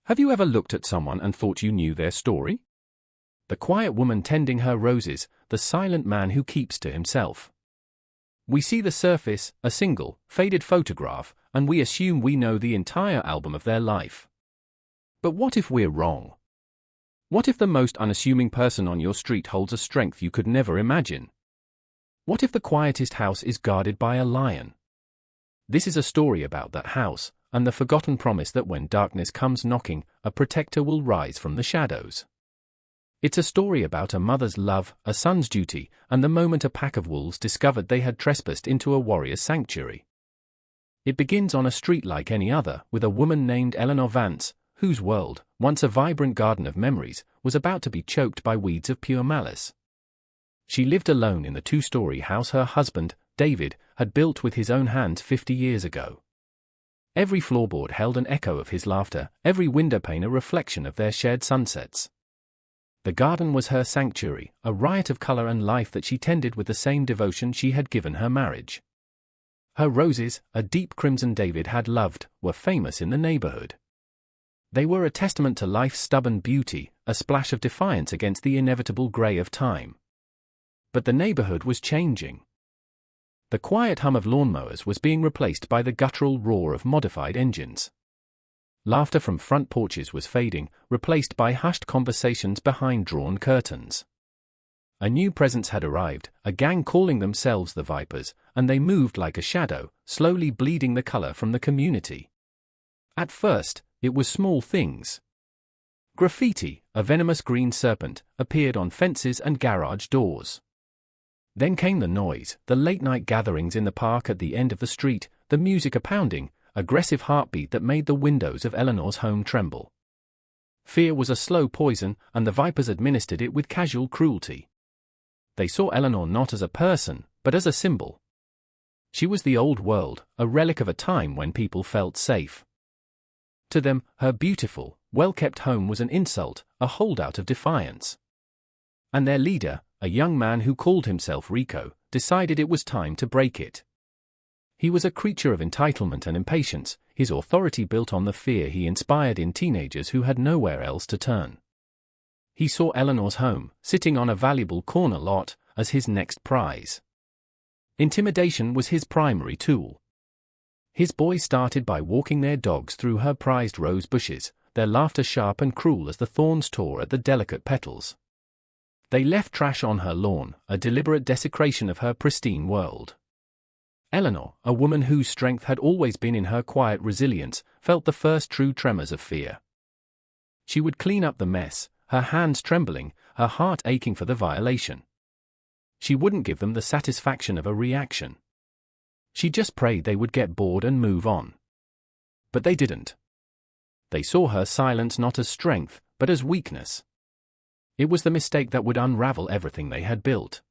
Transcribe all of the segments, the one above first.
Have you ever looked at someone and thought you knew their story? The quiet woman tending her roses, the silent man who keeps to himself. We see the surface, a single, faded photograph, and we assume we know the entire album of their life. But what if we're wrong? What if the most unassuming person on your street holds a strength you could never imagine? What if the quietest house is guarded by a lion? This is a story about that house, and the forgotten promise that when darkness comes knocking, a protector will rise from the shadows. It's a story about a mother's love, a son's duty, and the moment a pack of wolves discovered they had trespassed into a warrior's sanctuary. It begins on a street like any other, with a woman named Eleanor Vance, whose world, once a vibrant garden of memories, was about to be choked by weeds of pure malice. She lived alone in the two-story house her husband, David, had built with his own hands 50 years ago. Every floorboard held an echo of his laughter, every windowpane a reflection of their shared sunsets. The garden was her sanctuary, a riot of color and life that she tended with the same devotion she had given her marriage. Her roses, a deep crimson David had loved, were famous in the neighborhood. They were a testament to life's stubborn beauty, a splash of defiance against the inevitable gray of time. But the neighborhood was changing. The quiet hum of lawnmowers was being replaced by the guttural roar of modified engines. Laughter from front porches was fading, replaced by hushed conversations behind drawn curtains. A new presence had arrived, a gang calling themselves the Vipers, and they moved like a shadow, slowly bleeding the color from the community. At first, it was small things. Graffiti, a venomous green serpent, appeared on fences and garage doors. Then came the noise, the late-night gatherings in the park at the end of the street, the music a pounding, aggressive heartbeat that made the windows of Eleanor's home tremble. Fear was a slow poison, and the Vipers administered it with casual cruelty. They saw Eleanor not as a person, but as a symbol. She was the old world, a relic of a time when people felt safe. To them, her beautiful, well-kept home was an insult, a holdout of defiance. And their leader, a young man who called himself Rico, decided it was time to break it. He was a creature of entitlement and impatience, his authority built on the fear he inspired in teenagers who had nowhere else to turn. He saw Eleanor's home, sitting on a valuable corner lot, as his next prize. Intimidation was his primary tool. His boys started by walking their dogs through her prized rose bushes, their laughter sharp and cruel as the thorns tore at the delicate petals. They left trash on her lawn, a deliberate desecration of her pristine world. Eleanor, a woman whose strength had always been in her quiet resilience, felt the first true tremors of fear. She would clean up the mess, her hands trembling, her heart aching for the violation. She wouldn't give them the satisfaction of a reaction. She just prayed they would get bored and move on. But they didn't. They saw her silence not as strength, but as weakness. It was the mistake that would unravel everything they had built.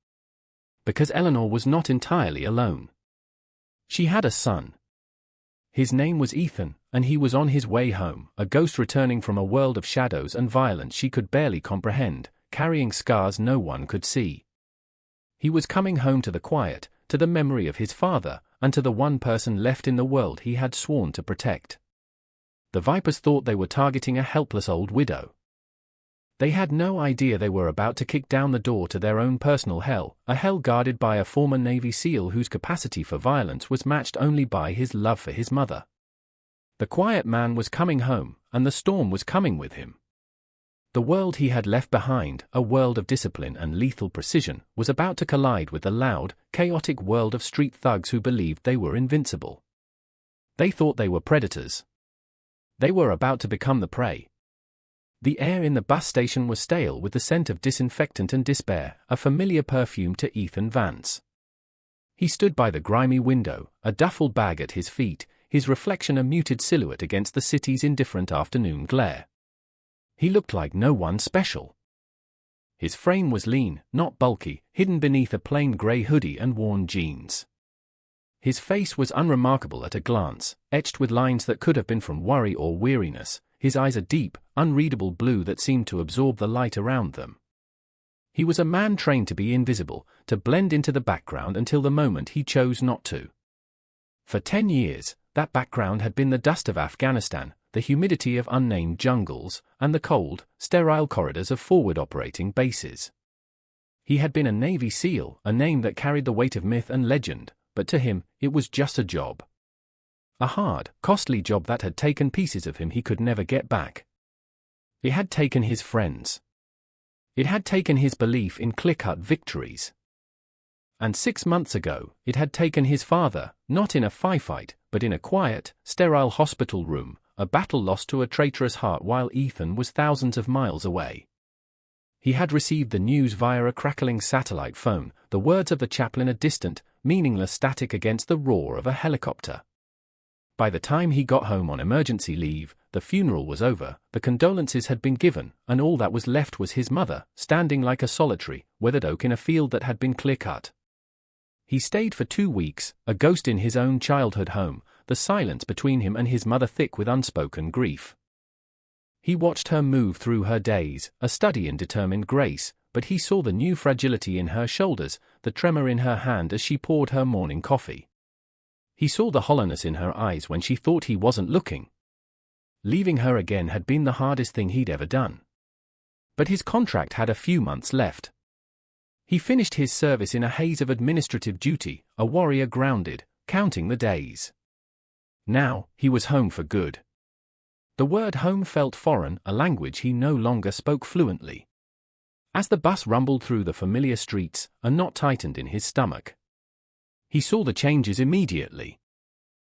Because Eleanor was not entirely alone. She had a son. His name was Ethan, and he was on his way home, a ghost returning from a world of shadows and violence she could barely comprehend, carrying scars no one could see. He was coming home to the quiet, to the memory of his father, and to the one person left in the world he had sworn to protect. The Vipers thought they were targeting a helpless old widow. They had no idea they were about to kick down the door to their own personal hell, a hell guarded by a former Navy SEAL whose capacity for violence was matched only by his love for his mother. The quiet man was coming home, and the storm was coming with him. The world he had left behind, a world of discipline and lethal precision, was about to collide with the loud, chaotic world of street thugs who believed they were invincible. They thought they were predators. They were about to become the prey. The air in the bus station was stale with the scent of disinfectant and despair, a familiar perfume to Ethan Vance. He stood by the grimy window, a duffel bag at his feet, his reflection a muted silhouette against the city's indifferent afternoon glare. He looked like no one special. His frame was lean, not bulky, hidden beneath a plain grey hoodie and worn jeans. His face was unremarkable at a glance, etched with lines that could have been from worry or weariness, his eyes a deep, unreadable blue that seemed to absorb the light around them. He was a man trained to be invisible, to blend into the background until the moment he chose not to. For 10 years, that background had been the dust of Afghanistan, the humidity of unnamed jungles, and the cold, sterile corridors of forward-operating bases. He had been a Navy SEAL, a name that carried the weight of myth and legend, but to him, it was just a job. A hard, costly job that had taken pieces of him he could never get back. It had taken his friends. It had taken his belief in clear-cut victories. And 6 months ago, it had taken his father, not in a firefight, but in a quiet, sterile hospital room, a battle lost to a traitorous heart while Ethan was thousands of miles away. He had received the news via a crackling satellite phone, the words of the chaplain a distant, meaningless static against the roar of a helicopter. By the time he got home on emergency leave, the funeral was over, the condolences had been given, and all that was left was his mother, standing like a solitary, withered oak in a field that had been clear-cut. He stayed for 2 weeks, a ghost in his own childhood home, the silence between him and his mother thick with unspoken grief. He watched her move through her days, a study in determined grace, but he saw the new fragility in her shoulders, the tremor in her hand as she poured her morning coffee. He saw the hollowness in her eyes when she thought he wasn't looking. Leaving her again had been the hardest thing he'd ever done. But his contract had a few months left. He finished his service in a haze of administrative duty, a warrior grounded, counting the days. Now, he was home for good. The word home felt foreign, a language he no longer spoke fluently. As the bus rumbled through the familiar streets, a knot tightened in his stomach. He saw the changes immediately.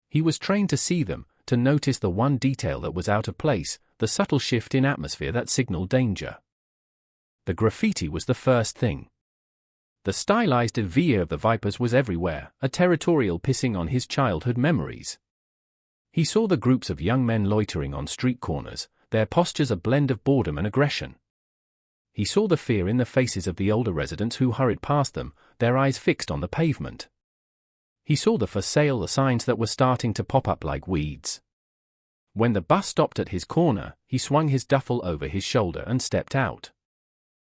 He was trained to see them, to notice the one detail that was out of place, the subtle shift in atmosphere that signaled danger. The graffiti was the first thing. The stylized V of the Vipers was everywhere, a territorial pissing on his childhood memories. He saw the groups of young men loitering on street corners, their postures a blend of boredom and aggression. He saw the fear in the faces of the older residents who hurried past them, their eyes fixed on the pavement. He saw the for sale signs that were starting to pop up like weeds. When the bus stopped at his corner, he swung his duffel over his shoulder and stepped out.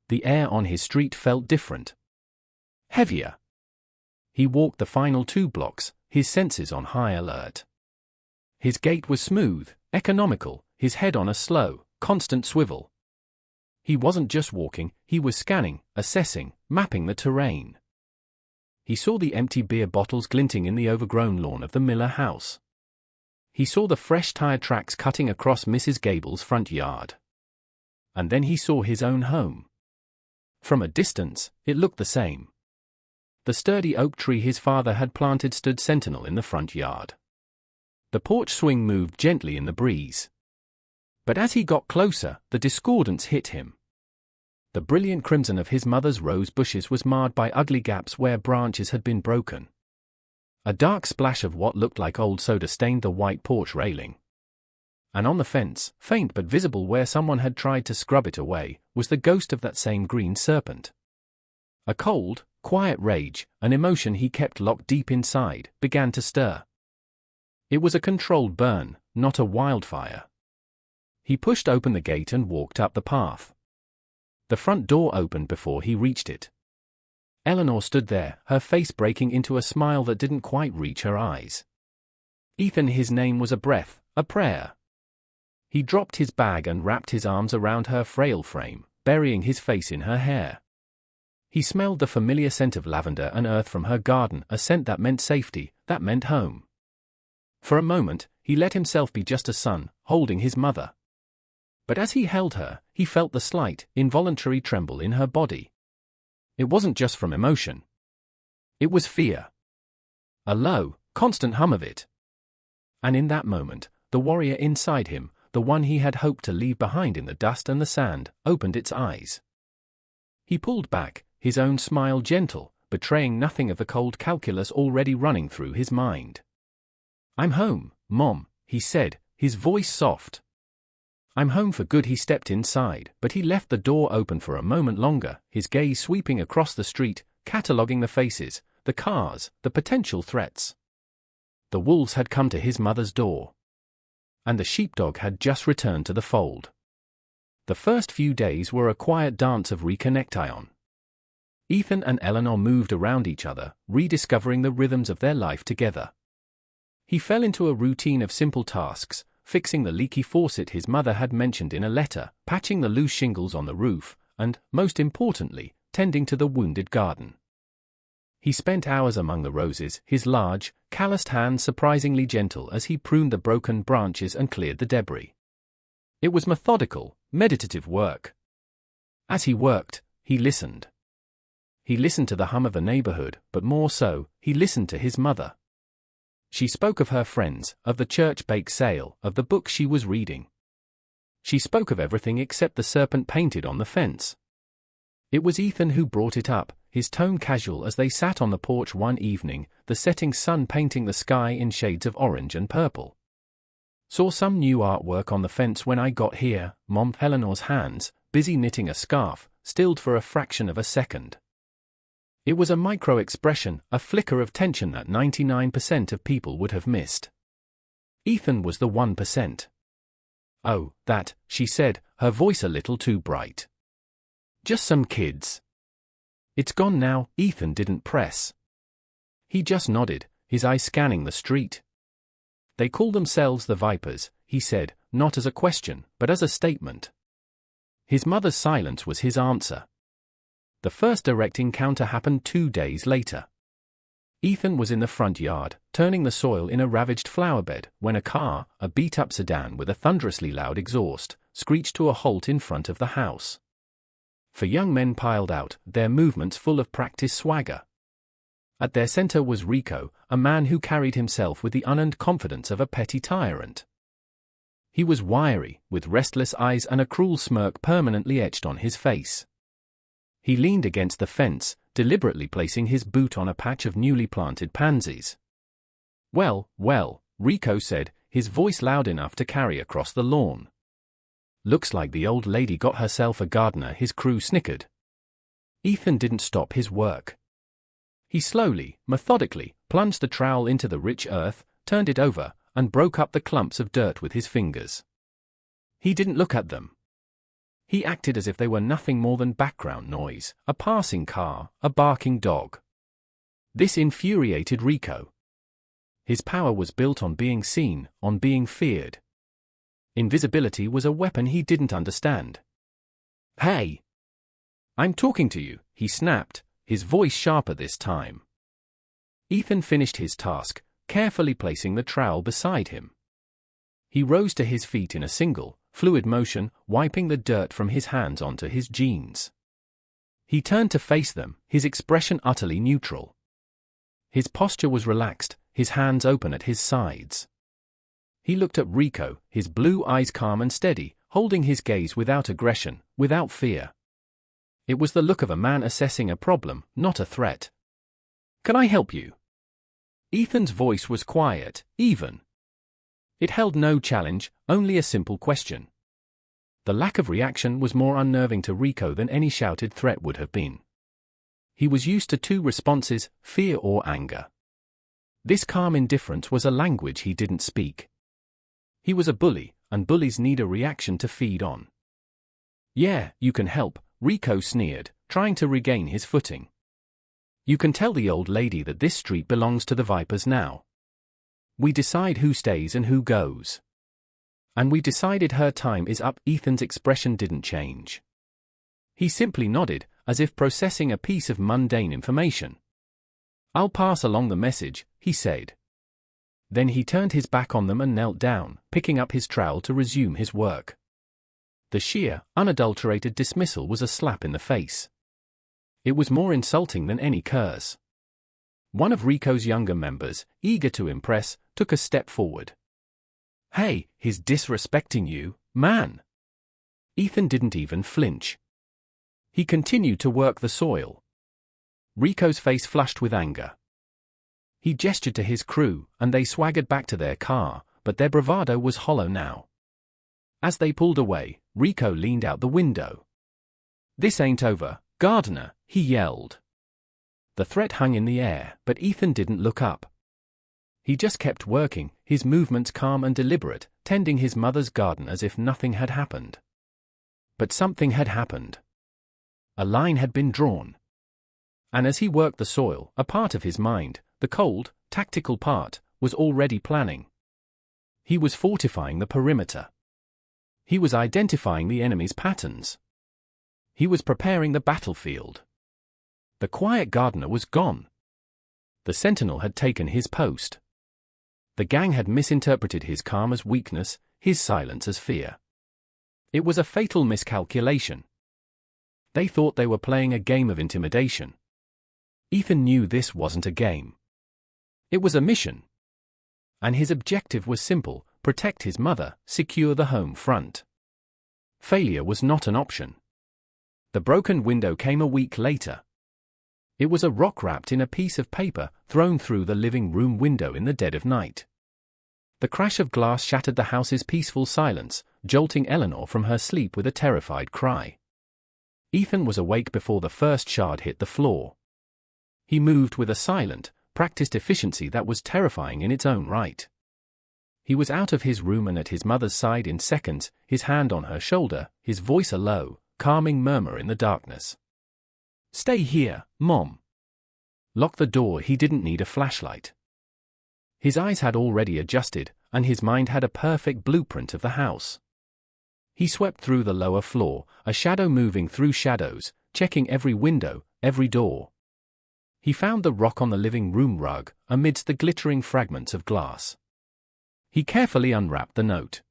The air on his street felt different. Heavier. He walked the final 2 blocks, his senses on high alert. His gait was smooth, economical, his head on a slow, constant swivel. He wasn't just walking, he was scanning, assessing, mapping the terrain. He saw the empty beer bottles glinting in the overgrown lawn of the Miller house. He saw the fresh tire tracks cutting across Mrs. Gable's front yard. And then he saw his own home. From a distance, it looked the same. The sturdy oak tree his father had planted stood sentinel in the front yard. The porch swing moved gently in the breeze. But as he got closer, the discordance hit him. The brilliant crimson of his mother's rose bushes was marred by ugly gaps where branches had been broken. A dark splash of what looked like old soda stained the white porch railing. And on the fence, faint but visible where someone had tried to scrub it away, was the ghost of that same green serpent. A cold, quiet rage, an emotion he kept locked deep inside, began to stir. It was a controlled burn, not a wildfire. He pushed open the gate and walked up the path. The front door opened before he reached it. Eleanor stood there, her face breaking into a smile that didn't quite reach her eyes. Ethan, his name was a breath, a prayer. He dropped his bag and wrapped his arms around her frail frame, burying his face in her hair. He smelled the familiar scent of lavender and earth from her garden, a scent that meant safety, that meant home. For a moment, he let himself be just a son, holding his mother. But as he held her, he felt the slight, involuntary tremble in her body. It wasn't just from emotion. It was fear. A low, constant hum of it. And in that moment, the warrior inside him, the one he had hoped to leave behind in the dust and the sand, opened its eyes. He pulled back, his own smile gentle, betraying nothing of the cold calculus already running through his mind. "I'm home, Mom," he said, his voice soft. "I'm home for good." He stepped inside, but he left the door open for a moment longer, his gaze sweeping across the street, cataloguing the faces, the cars, the potential threats. The wolves had come to his mother's door. And the sheepdog had just returned to the fold. The first few days were a quiet dance of reconnection. Ethan and Eleanor moved around each other, rediscovering the rhythms of their life together. He fell into a routine of simple tasks, fixing the leaky faucet his mother had mentioned in a letter, patching the loose shingles on the roof, and, most importantly, tending to the wounded garden. He spent hours among the roses, his large, calloused hands surprisingly gentle as he pruned the broken branches and cleared the debris. It was methodical, meditative work. As he worked, he listened. He listened to the hum of the neighborhood, but more so, he listened to his mother. She spoke of her friends, of the church bake sale, of the book she was reading. She spoke of everything except the serpent painted on the fence. It was Ethan who brought it up, his tone casual as they sat on the porch one evening, the setting sun painting the sky in shades of orange and purple. Saw some new artwork on the fence when I got here, Mom. Eleanor's hands, busy knitting a scarf, stilled for a fraction of a second. It was a micro-expression, a flicker of tension that 99% of people would have missed. Ethan was the 1%. "Oh, that," she said, her voice a little too bright. "Just some kids." "It's gone now," Ethan didn't press. He just nodded, his eyes scanning the street. "They call themselves the Vipers," he said, not as a question, but as a statement. His mother's silence was his answer. The first direct encounter happened 2 days later. Ethan was in the front yard, turning the soil in a ravaged flowerbed, when a car, a beat-up sedan with a thunderously loud exhaust, screeched to a halt in front of the house. 4 young men piled out, their movements full of practiced swagger. At their center was Rico, a man who carried himself with the unearned confidence of a petty tyrant. He was wiry, with restless eyes and a cruel smirk permanently etched on his face. He leaned against the fence, deliberately placing his boot on a patch of newly planted pansies. "Well, well," Rico said, his voice loud enough to carry across the lawn. "Looks like the old lady got herself a gardener," his crew snickered. Ethan didn't stop his work. He slowly, methodically, plunged the trowel into the rich earth, turned it over, and broke up the clumps of dirt with his fingers. He didn't look at them. He acted as if they were nothing more than background noise, a passing car, a barking dog. This infuriated Rico. His power was built on being seen, on being feared. Invisibility was a weapon he didn't understand. "Hey! I'm talking to you," he snapped, his voice sharper this time. Ethan finished his task, carefully placing the trowel beside him. He rose to his feet in a single, fluid motion, wiping the dirt from his hands onto his jeans. He turned to face them, his expression utterly neutral. His posture was relaxed, his hands open at his sides. He looked at Rico, his blue eyes calm and steady, holding his gaze without aggression, without fear. It was the look of a man assessing a problem, not a threat. "Can I help you?" Ethan's voice was quiet, even. It held no challenge, only a simple question. The lack of reaction was more unnerving to Rico than any shouted threat would have been. He was used to 2 responses, fear or anger. This calm indifference was a language he didn't speak. He was a bully, and bullies need a reaction to feed on. "Yeah, you can help," Rico sneered, trying to regain his footing. "You can tell the old lady that this street belongs to the Vipers now. We decide who stays and who goes. And we decided her time is up." Ethan's expression didn't change. He simply nodded, as if processing a piece of mundane information. "I'll pass along the message," he said. Then he turned his back on them and knelt down, picking up his trowel to resume his work. The sheer, unadulterated dismissal was a slap in the face. It was more insulting than any curse. One of Rico's younger members, eager to impress, took a step forward. "Hey, he's disrespecting you, man." Ethan didn't even flinch. He continued to work the soil. Rico's face flushed with anger. He gestured to his crew, and they swaggered back to their car, but their bravado was hollow now. As they pulled away, Rico leaned out the window. "This ain't over, Gardener," he yelled. The threat hung in the air, but Ethan didn't look up. He just kept working, his movements calm and deliberate, tending his mother's garden as if nothing had happened. But something had happened. A line had been drawn. And as he worked the soil, a part of his mind, the cold, tactical part, was already planning. He was fortifying the perimeter. He was identifying the enemy's patterns. He was preparing the battlefield. The quiet gardener was gone. The sentinel had taken his post. The gang had misinterpreted his calm as weakness, his silence as fear. It was a fatal miscalculation. They thought they were playing a game of intimidation. Ethan knew this wasn't a game. It was a mission. And his objective was simple: protect his mother, secure the home front. Failure was not an option. The broken window came a week later. It was a rock wrapped in a piece of paper thrown through the living room window in the dead of night. The crash of glass shattered the house's peaceful silence, jolting Eleanor from her sleep with a terrified cry. Ethan was awake before the first shard hit the floor. He moved with a silent, practiced efficiency that was terrifying in its own right. He was out of his room and at his mother's side in seconds, his hand on her shoulder, his voice a low, calming murmur in the darkness. "Stay here, Mom." Lock the door. He didn't need a flashlight. His eyes had already adjusted, and his mind had a perfect blueprint of the house. He swept through the lower floor, a shadow moving through shadows, checking every window, every door. He found the rock on the living room rug, amidst the glittering fragments of glass. He carefully unwrapped the note.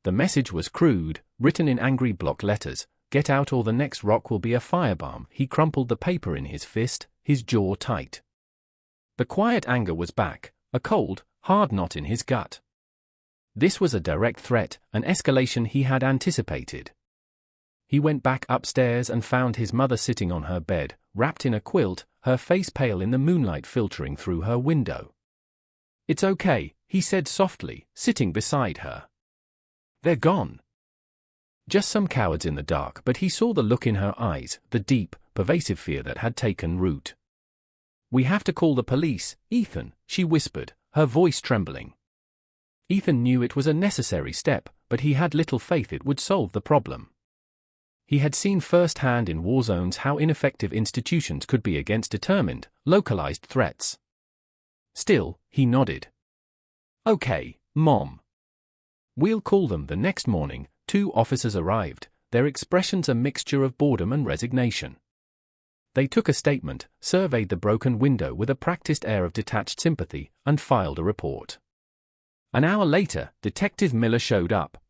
The message was crude, written in angry block letters: "Get out or the next rock will be a firebomb." He crumpled the paper in his fist, his jaw tight. The quiet anger was back, a cold, hard knot in his gut. This was a direct threat, an escalation he had anticipated. He went back upstairs and found his mother sitting on her bed, wrapped in a quilt, her face pale in the moonlight filtering through her window. "It's okay," he said softly, sitting beside her. "They're gone." Just some cowards in the dark, but he saw the look in her eyes, the deep, pervasive fear that had taken root. "We have to call the police, Ethan," she whispered, her voice trembling. Ethan knew it was a necessary step, but he had little faith it would solve the problem. He had seen firsthand in war zones how ineffective institutions could be against determined, localized threats. Still, he nodded. "Okay, Mom." "We'll call them." The next morning, 2 officers arrived, their expressions a mixture of boredom and resignation. They took a statement, surveyed the broken window with a practiced air of detached sympathy, and filed a report. An hour later, Detective Miller showed up.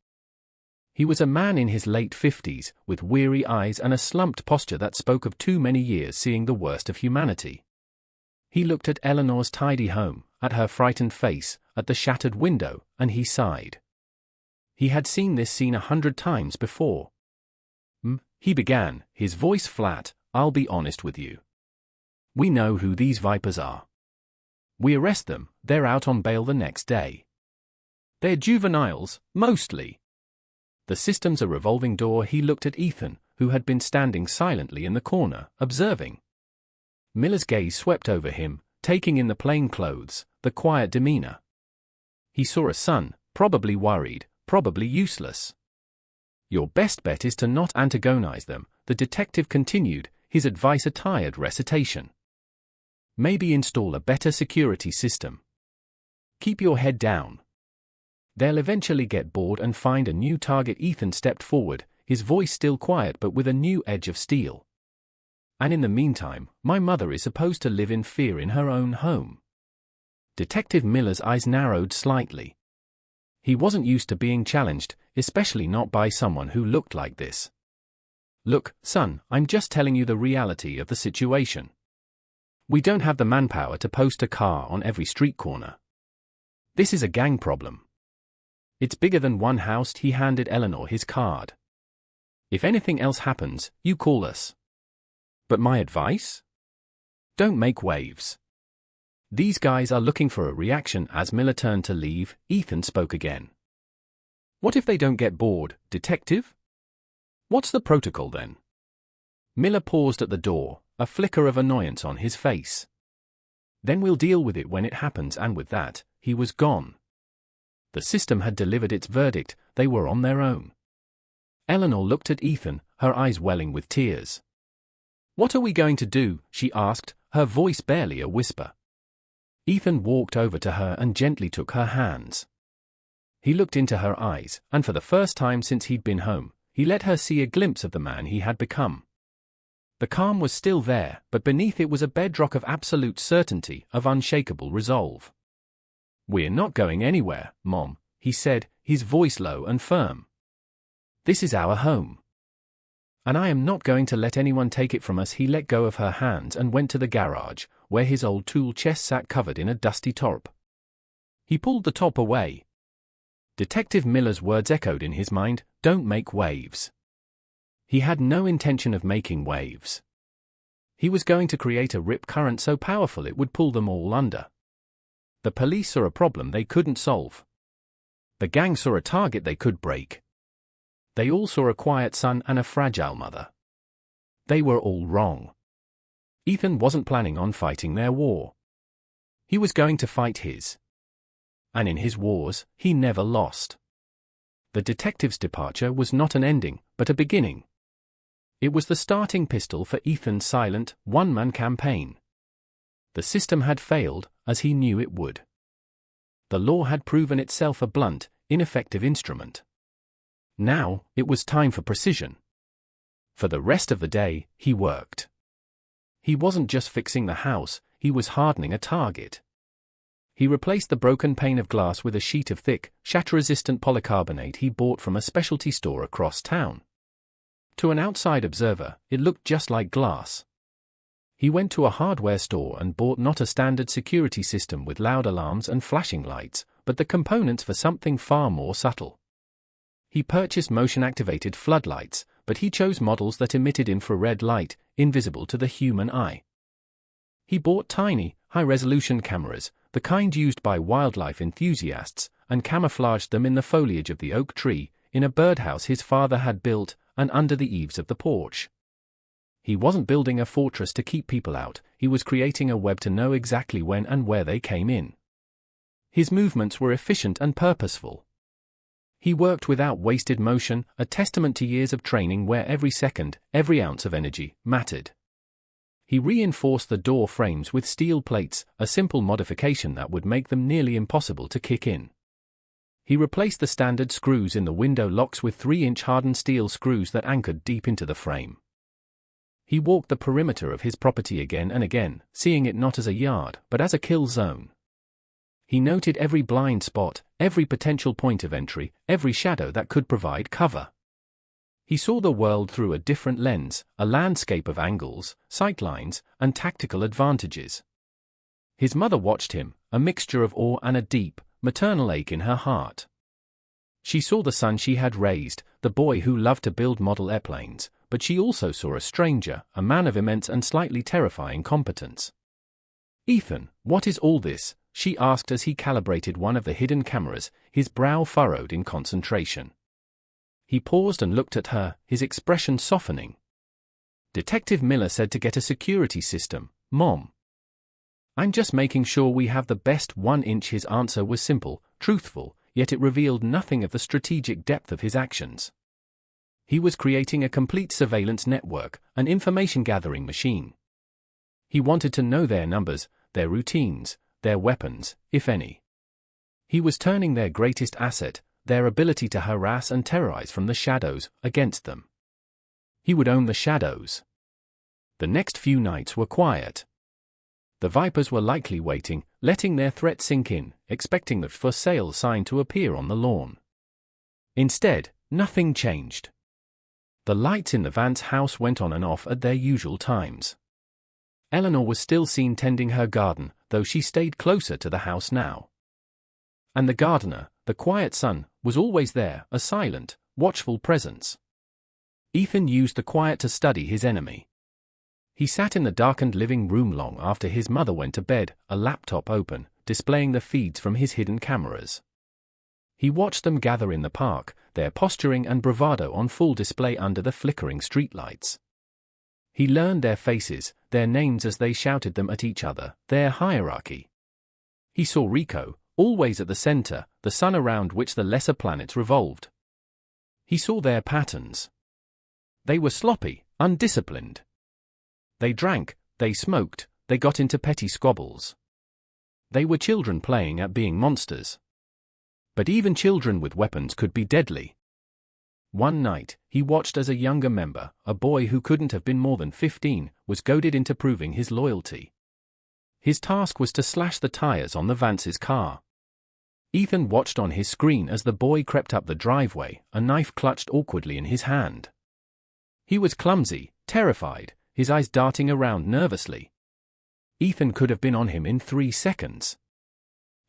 He was a man in his late 50s, with weary eyes and a slumped posture that spoke of too many years seeing the worst of humanity. He looked at Eleanor's tidy home, at her frightened face, at the shattered window, and he sighed. He had seen this scene 100 times before. He began, his voice flat, "I'll be honest with you. We know who these vipers are. We arrest them, they're out on bail the next day. They're juveniles, mostly. The system's a revolving door." He looked at Ethan, who had been standing silently in the corner, observing. Miller's gaze swept over him, taking in the plain clothes, the quiet demeanor. He saw a son, probably worried, probably useless. "Your best bet is to not antagonize them," the detective continued, his advice a tired recitation. "Maybe install a better security system. Keep your head down. They'll eventually get bored and find a new target." Ethan stepped forward, his voice still quiet but with a new edge of steel. "And in the meantime, my mother is supposed to live in fear in her own home." Detective Miller's eyes narrowed slightly. He wasn't used to being challenged, especially not by someone who looked like this. "Look, son, I'm just telling you the reality of the situation. We don't have the manpower to post a car on every street corner. This is a gang problem. It's bigger than one house." He handed Eleanor his card. "If anything else happens, you call us. But my advice? Don't make waves. These guys are looking for a reaction." As Miller turned to leave, Ethan spoke again. "What if they don't get bored, Detective? What's the protocol then?" Miller paused at the door, a flicker of annoyance on his face. "Then we'll deal with it when it happens." And with that, he was gone. The system had delivered its verdict, they were on their own. Eleanor looked at Ethan, her eyes welling with tears. "What are we going to do?" she asked, her voice barely a whisper. Ethan walked over to her and gently took her hands. He looked into her eyes, and for the first time since he'd been home, he let her see a glimpse of the man he had become. The calm was still there, but beneath it was a bedrock of absolute certainty, of unshakable resolve. "We're not going anywhere, Mom," he said, his voice low and firm. "This is our home. And I am not going to let anyone take it from us." He let go of her hands and went to the garage, where his old tool chest sat covered in a dusty tarp. He pulled the top away. Detective Miller's words echoed in his mind, "Don't make waves." He had no intention of making waves. He was going to create a rip current so powerful it would pull them all under. The police saw a problem they couldn't solve. The gang saw a target they could break. They all saw a quiet son and a fragile mother. They were all wrong. Ethan wasn't planning on fighting their war. He was going to fight his. And in his wars, he never lost. The detective's departure was not an ending, but a beginning. It was the starting pistol for Ethan's silent, one-man campaign. The system had failed, as he knew it would. The law had proven itself a blunt, ineffective instrument. Now, it was time for precision. For the rest of the day, he worked. He wasn't just fixing the house, he was hardening a target. He replaced the broken pane of glass with a sheet of thick, shatter-resistant polycarbonate he bought from a specialty store across town. To an outside observer, it looked just like glass. He went to a hardware store and bought not a standard security system with loud alarms and flashing lights, but the components for something far more subtle. He purchased motion-activated floodlights, but he chose models that emitted infrared light, invisible to the human eye. He bought tiny, high-resolution cameras, the kind used by wildlife enthusiasts, and camouflaged them in the foliage of the oak tree, in a birdhouse his father had built, and under the eaves of the porch. He wasn't building a fortress to keep people out, he was creating a web to know exactly when and where they came in. His movements were efficient and purposeful. He worked without wasted motion, a testament to years of training where every second, every ounce of energy, mattered. He reinforced the door frames with steel plates, a simple modification that would make them nearly impossible to kick in. He replaced the standard screws in the window locks with 3-inch hardened steel screws that anchored deep into the frame. He walked the perimeter of his property again and again, seeing it not as a yard, but as a kill zone. He noted every blind spot, every potential point of entry, every shadow that could provide cover. He saw the world through a different lens, a landscape of angles, sightlines, and tactical advantages. His mother watched him, a mixture of awe and a deep, maternal ache in her heart. She saw the son she had raised, the boy who loved to build model airplanes, but she also saw a stranger, a man of immense and slightly terrifying competence. "Ethan, what is all this?" she asked as he calibrated one of the hidden cameras, his brow furrowed in concentration. He paused and looked at her, his expression softening. "Detective Miller said to get a security system, Mom. I'm just making sure we have the best 1-inch." His answer was simple, truthful, yet it revealed nothing of the strategic depth of his actions. He was creating a complete surveillance network, an information-gathering machine. He wanted to know their numbers, their routines, their weapons, if any. He was turning their greatest asset, their ability to harass and terrorize from the shadows, against them. He would own the shadows. The next few nights were quiet. The Vipers were likely waiting, letting their threat sink in, expecting the for sale sign to appear on the lawn. Instead, nothing changed. The lights in the Vance house went on and off at their usual times. Eleanor was still seen tending her garden, though she stayed closer to the house now. And the gardener, the quiet son, was always there, a silent, watchful presence. Ethan used the quiet to study his enemy. He sat in the darkened living room long after his mother went to bed, a laptop open, displaying the feeds from his hidden cameras. He watched them gather in the park, their posturing and bravado on full display under the flickering streetlights. He learned their faces, their names as they shouted them at each other, their hierarchy. He saw Rico, always at the center, the sun around which the lesser planets revolved. He saw their patterns. They were sloppy, undisciplined. They drank, they smoked, they got into petty squabbles. They were children playing at being monsters. But even children with weapons could be deadly. One night, he watched as a younger member, a boy who couldn't have been more than 15, was goaded into proving his loyalty. His task was to slash the tires on the Vance's car. Ethan watched on his screen as the boy crept up the driveway, a knife clutched awkwardly in his hand. He was clumsy, terrified, his eyes darting around nervously. Ethan could have been on him in 3 seconds.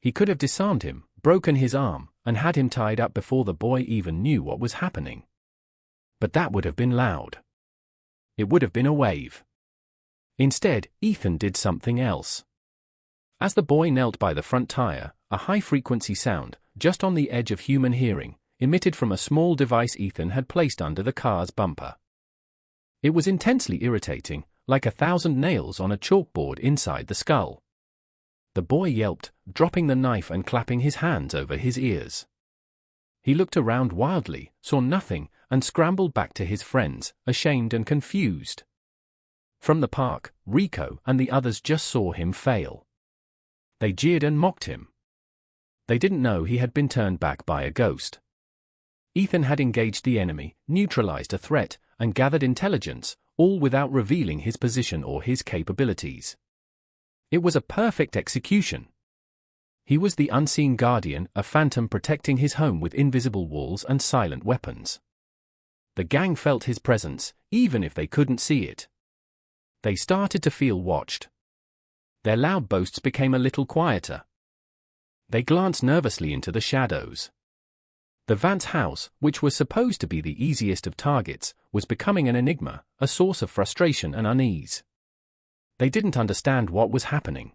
He could have disarmed him, broken his arm, and had him tied up before the boy even knew what was happening. But that would have been loud. It would have been a wave. Instead, Ethan did something else. As the boy knelt by the front tire, a high-frequency sound, just on the edge of human hearing, emitted from a small device Ethan had placed under the car's bumper. It was intensely irritating, like 1,000 nails on a chalkboard inside the skull. The boy yelped, dropping the knife and clapping his hands over his ears. He looked around wildly, saw nothing, and scrambled back to his friends, ashamed and confused. From the park, Rico and the others just saw him fail. They jeered and mocked him. They didn't know he had been turned back by a ghost. Ethan had engaged the enemy, neutralized a threat, and gathered intelligence, all without revealing his position or his capabilities. It was a perfect execution. He was the unseen guardian, a phantom protecting his home with invisible walls and silent weapons. The gang felt his presence, even if they couldn't see it. They started to feel watched. Their loud boasts became a little quieter. They glanced nervously into the shadows. The Vance house, which was supposed to be the easiest of targets, was becoming an enigma, a source of frustration and unease. They didn't understand what was happening.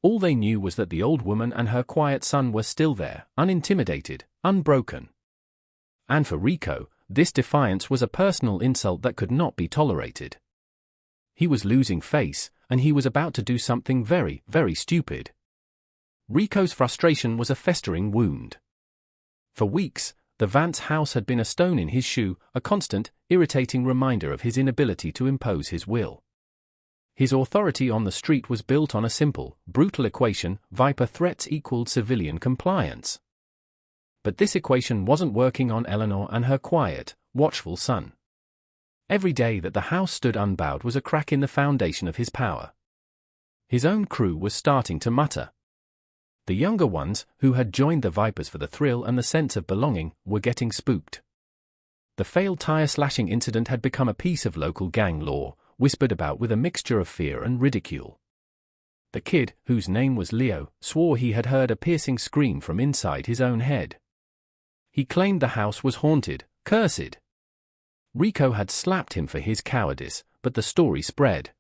All they knew was that the old woman and her quiet son were still there, unintimidated, unbroken. And for Rico, this defiance was a personal insult that could not be tolerated. He was losing face, and he was about to do something very, very stupid. Rico's frustration was a festering wound. For weeks, the Vance house had been a stone in his shoe, a constant, irritating reminder of his inability to impose his will. His authority on the street was built on a simple, brutal equation: Viper threats equaled civilian compliance. But this equation wasn't working on Eleanor and her quiet, watchful son. Every day that the house stood unbowed was a crack in the foundation of his power. His own crew was starting to mutter. The younger ones, who had joined the Vipers for the thrill and the sense of belonging, were getting spooked. The failed tire-slashing incident had become a piece of local gang lore, whispered about with a mixture of fear and ridicule. The kid, whose name was Leo, swore he had heard a piercing scream from inside his own head. He claimed the house was haunted, cursed. Rico had slapped him for his cowardice, but the story spread.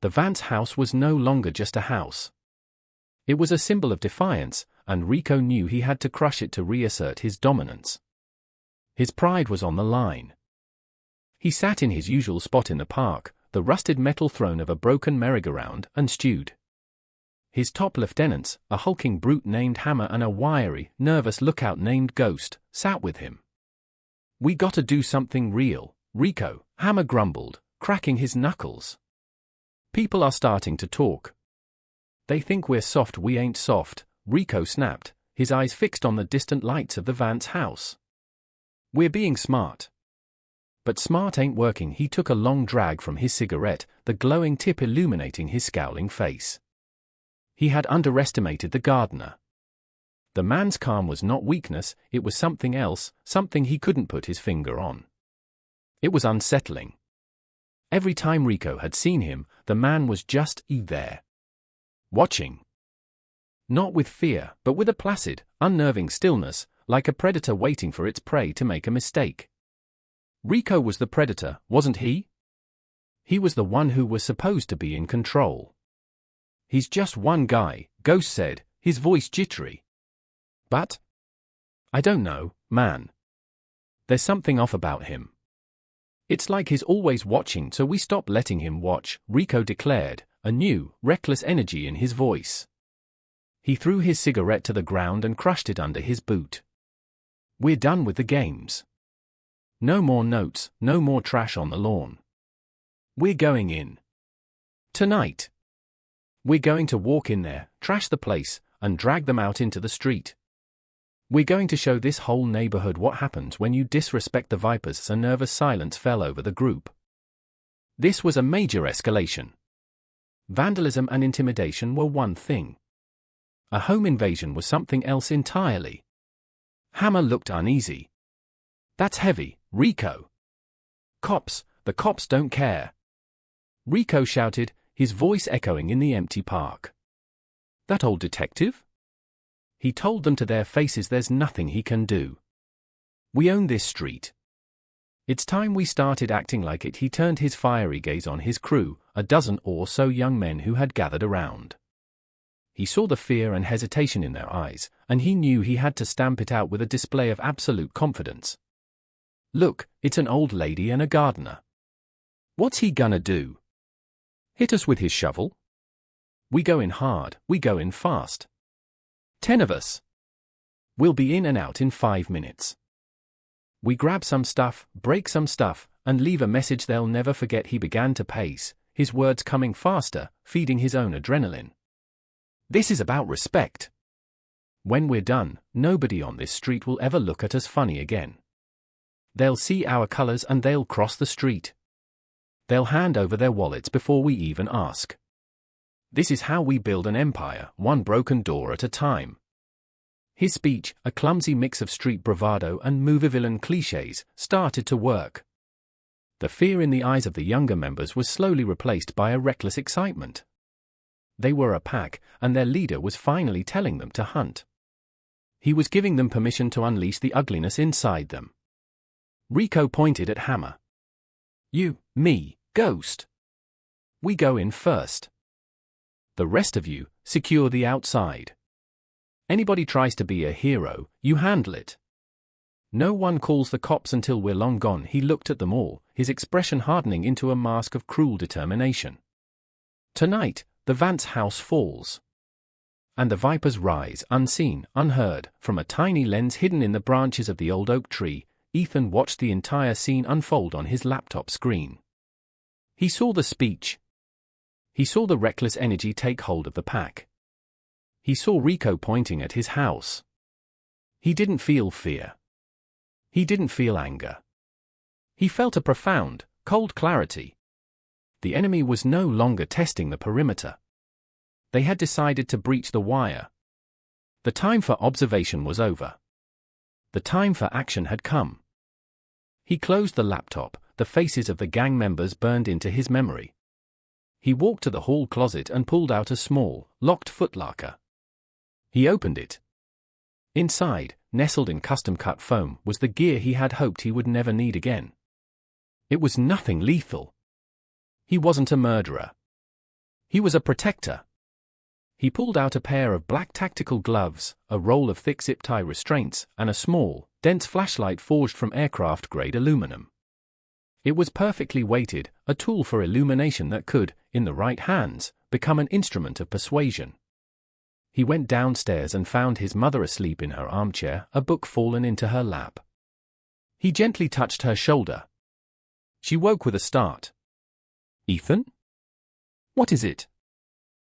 The Vance house was no longer just a house. It was a symbol of defiance, and Rico knew he had to crush it to reassert his dominance. His pride was on the line. He sat in his usual spot in the park, the rusted metal throne of a broken merry-go-round, and stewed. His top lieutenants, a hulking brute named Hammer and a wiry, nervous lookout named Ghost, sat with him. "We gotta do something real, Rico," Hammer grumbled, cracking his knuckles. "People are starting to talk. They think we're soft. We ain't soft," Rico snapped, his eyes fixed on the distant lights of the Vance house. "We're being smart." But smart ain't working. He took a long drag from his cigarette, the glowing tip illuminating his scowling face. He had underestimated the gardener. The man's calm was not weakness, it was something else, something he couldn't put his finger on. It was unsettling. Every time Rico had seen him, the man was just there. Watching. Not with fear, but with a placid, unnerving stillness, like a predator waiting for its prey to make a mistake. Rico was the predator, wasn't he? He was the one who was supposed to be in control. "He's just one guy," Ghost said, his voice jittery. "But? I don't know, man. There's something off about him. It's like he's always watching, so we stopped letting him watch," Rico declared, a new, reckless energy in his voice. He threw his cigarette to the ground and crushed it under his boot. "We're done with the games. No more notes, no more trash on the lawn. We're going in. Tonight. We're going to walk in there, trash the place, and drag them out into the street. We're going to show this whole neighborhood what happens when you disrespect the Vipers." A nervous silence fell over the group. This was a major escalation. Vandalism and intimidation were one thing. A home invasion was something else entirely. Hammer looked uneasy. "That's heavy, Rico." "Cops, the cops don't care," Rico shouted, his voice echoing in the empty park. "That old detective? He told them to their faces there's nothing he can do. We own this street. It's time we started acting like it." He turned his fiery gaze on his crew, a dozen or so young men who had gathered around. He saw the fear and hesitation in their eyes, and he knew he had to stamp it out with a display of absolute confidence. "Look, it's an old lady and a gardener. What's he gonna do? Hit us with his shovel? We go in hard, we go in fast. 10 of us. We'll be in and out in 5 minutes. We grab some stuff, break some stuff, and leave a message they'll never forget." He began to pace, his words coming faster, feeding his own adrenaline. "This is about respect. When we're done, nobody on this street will ever look at us funny again. They'll see our colors and they'll cross the street. They'll hand over their wallets before we even ask. This is how we build an empire, one broken door at a time." His speech, a clumsy mix of street bravado and movie-villain clichés, started to work. The fear in the eyes of the younger members was slowly replaced by a reckless excitement. They were a pack, and their leader was finally telling them to hunt. He was giving them permission to unleash the ugliness inside them. Rico pointed at Hammer. "You, me, Ghost. We go in first. The rest of you, secure the outside. Anybody tries to be a hero, you handle it. No one calls the cops until we're long gone." He looked at them all, his expression hardening into a mask of cruel determination. "Tonight, the Vance house falls. And the Vipers rise, unseen, unheard, from a tiny lens hidden in the branches of the old oak tree." Ethan watched the entire scene unfold on his laptop screen. He saw the speech. He saw the reckless energy take hold of the pack. He saw Rico pointing at his house. He didn't feel fear. He didn't feel anger. He felt a profound, cold clarity. The enemy was no longer testing the perimeter. They had decided to breach the wire. The time for observation was over. The time for action had come. He closed the laptop, the faces of the gang members burned into his memory. He walked to the hall closet and pulled out a small, locked footlocker. He opened it. Inside, nestled in custom-cut foam, was the gear he had hoped he would never need again. It was nothing lethal. He wasn't a murderer. He was a protector. He pulled out a pair of black tactical gloves, a roll of thick zip-tie restraints, and a small, dense flashlight forged from aircraft-grade aluminum. It was perfectly weighted, a tool for illumination that could, in the right hands, become an instrument of persuasion. He went downstairs and found his mother asleep in her armchair, a book fallen into her lap. He gently touched her shoulder. She woke with a start. "Ethan? What is it?"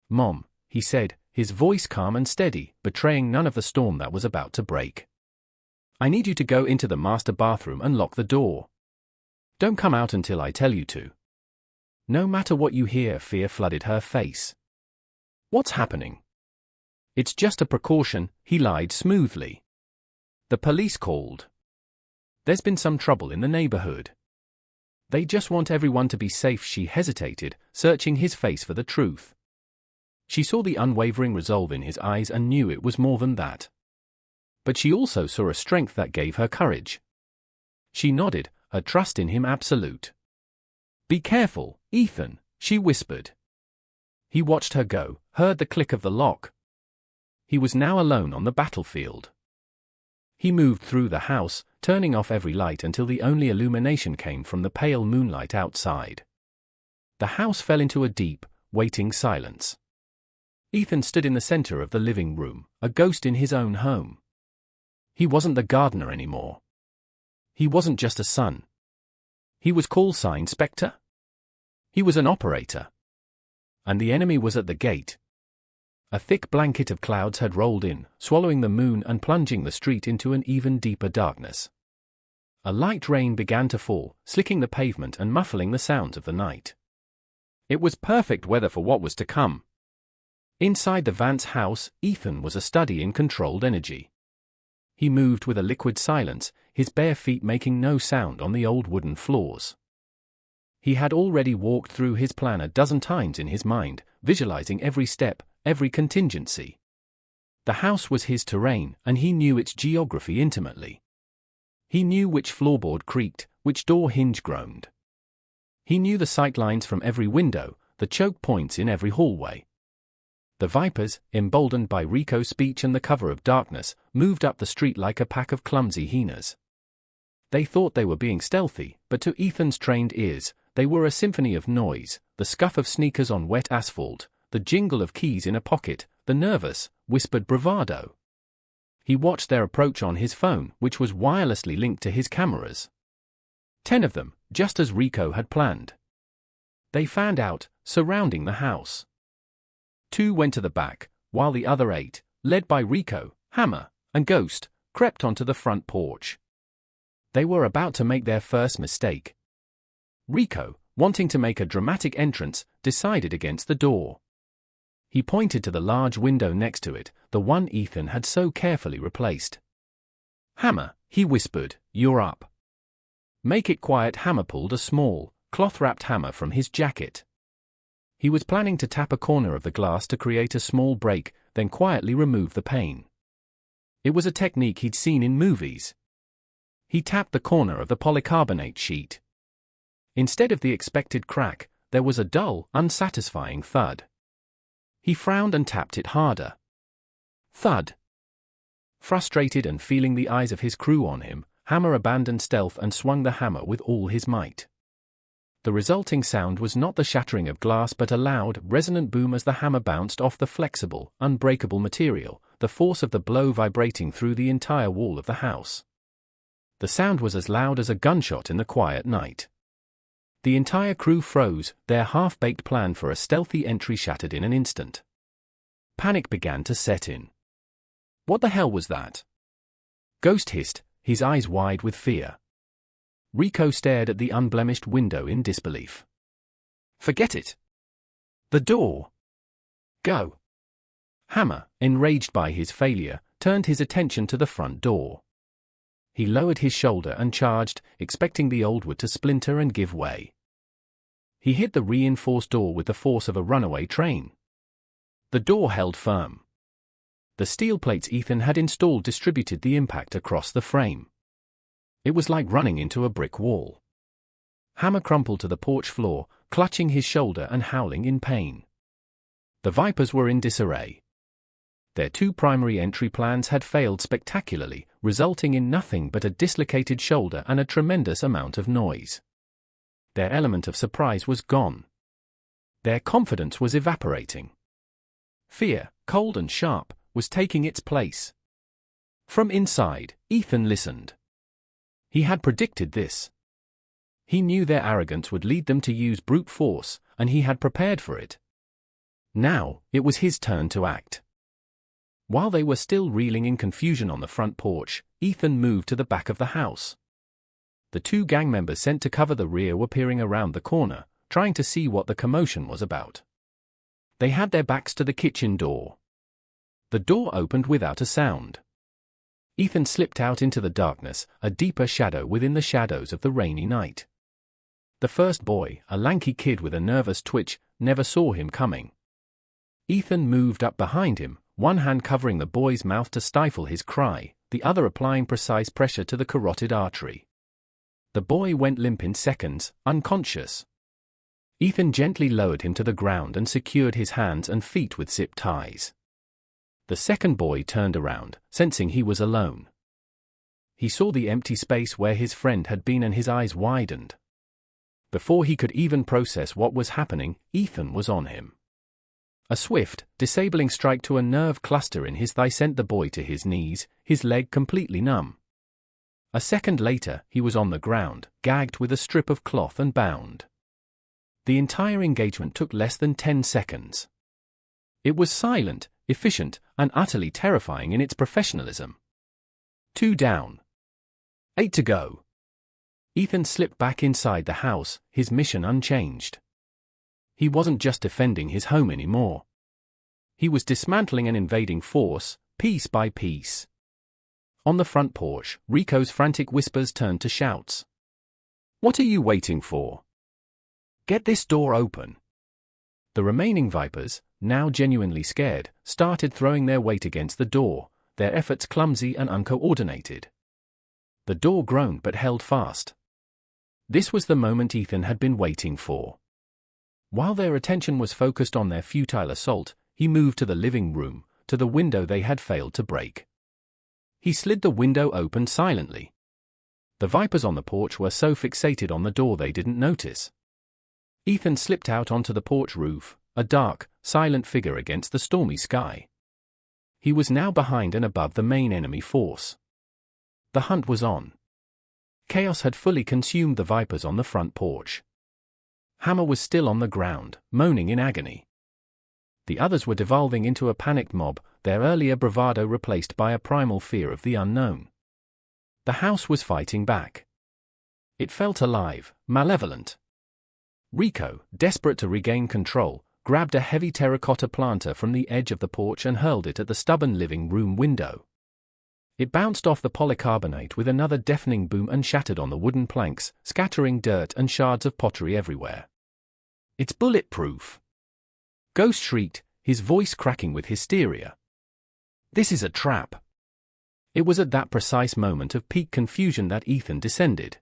"Mom," he said, his voice calm and steady, betraying none of the storm that was about to break. "I need you to go into the master bathroom and lock the door. Don't come out until I tell you to." No matter what you hear, fear flooded her face. "What's happening?" "It's just a precaution," he lied smoothly. "The police called. There's been some trouble in the neighborhood. They just want everyone to be safe." She hesitated, searching his face for the truth. She saw the unwavering resolve in his eyes and knew it was more than that. But she also saw a strength that gave her courage. She nodded, her trust in him absolute. "Be careful, Ethan," she whispered. He watched her go, heard the click of the lock. He was now alone on the battlefield. He moved through the house, turning off every light until the only illumination came from the pale moonlight outside. The house fell into a deep, waiting silence. Ethan stood in the center of the living room, a ghost in his own home. He wasn't the gardener anymore. He wasn't just a son. He was call sign Spectre. He was an operator. And the enemy was at the gate. A thick blanket of clouds had rolled in, swallowing the moon and plunging the street into an even deeper darkness. A light rain began to fall, slicking the pavement and muffling the sounds of the night. It was perfect weather for what was to come. Inside the Vance house, Ethan was a study in controlled energy. He moved with a liquid silence, his bare feet making no sound on the old wooden floors. He had already walked through his plan a dozen times in his mind, visualizing every step, every contingency. The house was his terrain, and he knew its geography intimately. He knew which floorboard creaked, which door hinge groaned. He knew the sightlines from every window, the choke points in every hallway. The Vipers, emboldened by Rico's speech and the cover of darkness, moved up the street like a pack of clumsy hyenas. They thought they were being stealthy, but to Ethan's trained ears, they were a symphony of noise, the scuff of sneakers on wet asphalt, the jingle of keys in a pocket, the nervous, whispered bravado. He watched their approach on his phone, which was wirelessly linked to his cameras. 10 of them, just as Rico had planned. They fanned out, surrounding the house. 2 went to the back, while the other 8, led by Rico, Hammer, and Ghost, crept onto the front porch. They were about to make their first mistake. Rico, wanting to make a dramatic entrance, decided against the door. He pointed to the large window next to it, the one Ethan had so carefully replaced. Hammer, he whispered, "You're up." "Make it quiet." Hammer pulled a small, cloth-wrapped hammer from his jacket. He was planning to tap a corner of the glass to create a small break, then quietly remove the pane. It was a technique he'd seen in movies. He tapped the corner of the polycarbonate sheet. Instead of the expected crack, there was a dull, unsatisfying thud. He frowned and tapped it harder. Thud. Frustrated and feeling the eyes of his crew on him, Hammer abandoned stealth and swung the hammer with all his might. The resulting sound was not the shattering of glass but a loud, resonant boom as the hammer bounced off the flexible, unbreakable material, the force of the blow vibrating through the entire wall of the house. The sound was as loud as a gunshot in the quiet night. The entire crew froze, their half-baked plan for a stealthy entry shattered in an instant. Panic began to set in. What the hell was that? Ghost hissed, his eyes wide with fear. Rico stared at the unblemished window in disbelief. Forget it. The door. Go. Hammer, enraged by his failure, turned his attention to the front door. He lowered his shoulder and charged, expecting the old wood to splinter and give way. He hit the reinforced door with the force of a runaway train. The door held firm. The steel plates Ethan had installed distributed the impact across the frame. It was like running into a brick wall. Hammer crumpled to the porch floor, clutching his shoulder and howling in pain. The Vipers were in disarray. Their 2 primary entry plans had failed spectacularly, resulting in nothing but a dislocated shoulder and a tremendous amount of noise. Their element of surprise was gone. Their confidence was evaporating. Fear, cold and sharp, was taking its place. From inside, Ethan listened. He had predicted this. He knew their arrogance would lead them to use brute force, and he had prepared for it. Now, it was his turn to act. While they were still reeling in confusion on the front porch, Ethan moved to the back of the house. The 2 gang members sent to cover the rear were peering around the corner, trying to see what the commotion was about. They had their backs to the kitchen door. The door opened without a sound. Ethan slipped out into the darkness, a deeper shadow within the shadows of the rainy night. The first boy, a lanky kid with a nervous twitch, never saw him coming. Ethan moved up behind him, one hand covering the boy's mouth to stifle his cry, the other applying precise pressure to the carotid artery. The boy went limp in seconds, unconscious. Ethan gently lowered him to the ground and secured his hands and feet with zip ties. The second boy turned around, sensing he was alone. He saw the empty space where his friend had been and his eyes widened. Before he could even process what was happening, Ethan was on him. A swift, disabling strike to a nerve cluster in his thigh sent the boy to his knees, his leg completely numb. A second later, he was on the ground, gagged with a strip of cloth and bound. The entire engagement took less than 10 seconds. It was silent, efficient, and utterly terrifying in its professionalism. 2 down. 8 to go. Ethan slipped back inside the house, his mission unchanged. He wasn't just defending his home anymore. He was dismantling an invading force, piece by piece. On the front porch, Rico's frantic whispers turned to shouts. "What are you waiting for? Get this door open." The remaining Vipers, now genuinely scared, started throwing their weight against the door, their efforts clumsy and uncoordinated. The door groaned but held fast. This was the moment Ethan had been waiting for. While their attention was focused on their futile assault, he moved to the living room, to the window they had failed to break. He slid the window open silently. The Vipers on the porch were so fixated on the door they didn't notice. Ethan slipped out onto the porch roof, a dark, silent figure against the stormy sky. He was now behind and above the main enemy force. The hunt was on. Chaos had fully consumed the Vipers on the front porch. Hammer was still on the ground, moaning in agony. The others were devolving into a panicked mob, their earlier bravado replaced by a primal fear of the unknown. The house was fighting back. It felt alive, malevolent. Rico, desperate to regain control, grabbed a heavy terracotta planter from the edge of the porch and hurled it at the stubborn living room window. It bounced off the polycarbonate with another deafening boom and shattered on the wooden planks, scattering dirt and shards of pottery everywhere. "It's bulletproof!" Ghost shrieked, his voice cracking with hysteria. "This is a trap!" It was at that precise moment of peak confusion that Ethan descended.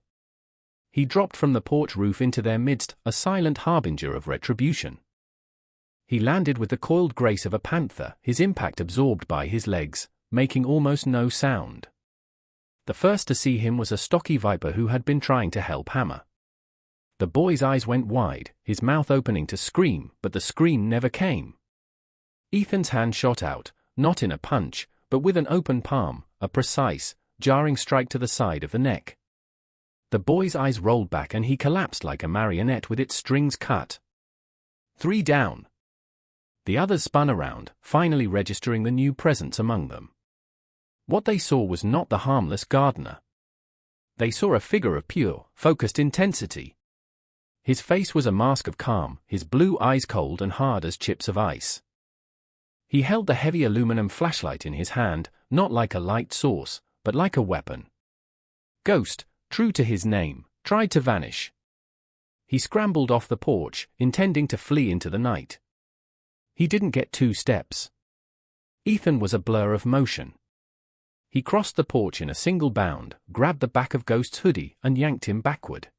He dropped from the porch roof into their midst, a silent harbinger of retribution. He landed with the coiled grace of a panther, his impact absorbed by his legs, making almost no sound. The first to see him was a stocky Viper who had been trying to help Hammer. The boy's eyes went wide, his mouth opening to scream, but the scream never came. Ethan's hand shot out, not in a punch, but with an open palm, a precise, jarring strike to the side of the neck. The boy's eyes rolled back and he collapsed like a marionette with its strings cut. 3 down. The others spun around, finally registering the new presence among them. What they saw was not the harmless gardener. They saw a figure of pure, focused intensity. His face was a mask of calm, his blue eyes cold and hard as chips of ice. He held the heavy aluminum flashlight in his hand, not like a light source, but like a weapon. Ghost, true to his name, tried to vanish. He scrambled off the porch, intending to flee into the night. He didn't get 2 steps. Ethan was a blur of motion. He crossed the porch in a single bound, grabbed the back of Ghost's hoodie, and yanked him backward.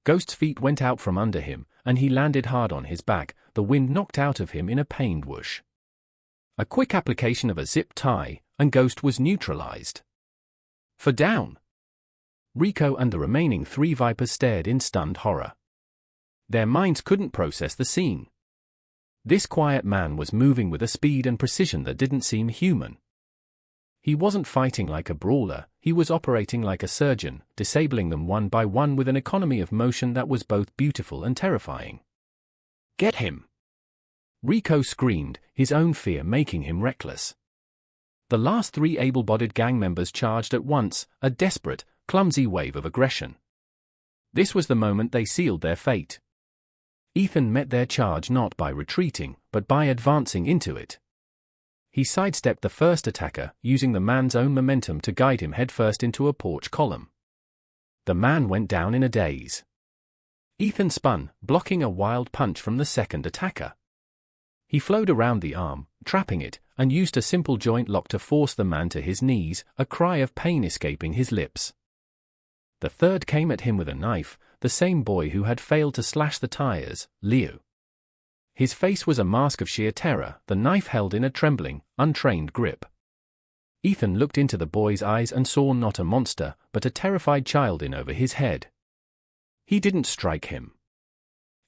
Ghost's feet went out from under him, and he landed hard on his back, the wind knocked out of him in a pained whoosh. A quick application of a zip tie, and Ghost was neutralized. For down. Rico and the remaining 3 Vipers stared in stunned horror. Their minds couldn't process the scene. This quiet man was moving with a speed and precision that didn't seem human. He wasn't fighting like a brawler, he was operating like a surgeon, disabling them one by one with an economy of motion that was both beautiful and terrifying. "Get him!" Rico screamed, his own fear making him reckless. The last 3 able-bodied gang members charged at once, a desperate, clumsy wave of aggression. This was the moment they sealed their fate. Ethan met their charge not by retreating, but by advancing into it. He sidestepped the first attacker, using the man's own momentum to guide him headfirst into a porch column. The man went down in a daze. Ethan spun, blocking a wild punch from the second attacker. He flowed around the arm, trapping it, and used a simple joint lock to force the man to his knees, a cry of pain escaping his lips. The third came at him with a knife, the same boy who had failed to slash the tires, Leo. His face was a mask of sheer terror, the knife held in a trembling, untrained grip. Ethan looked into the boy's eyes and saw not a monster, but a terrified child in over his head. He didn't strike him.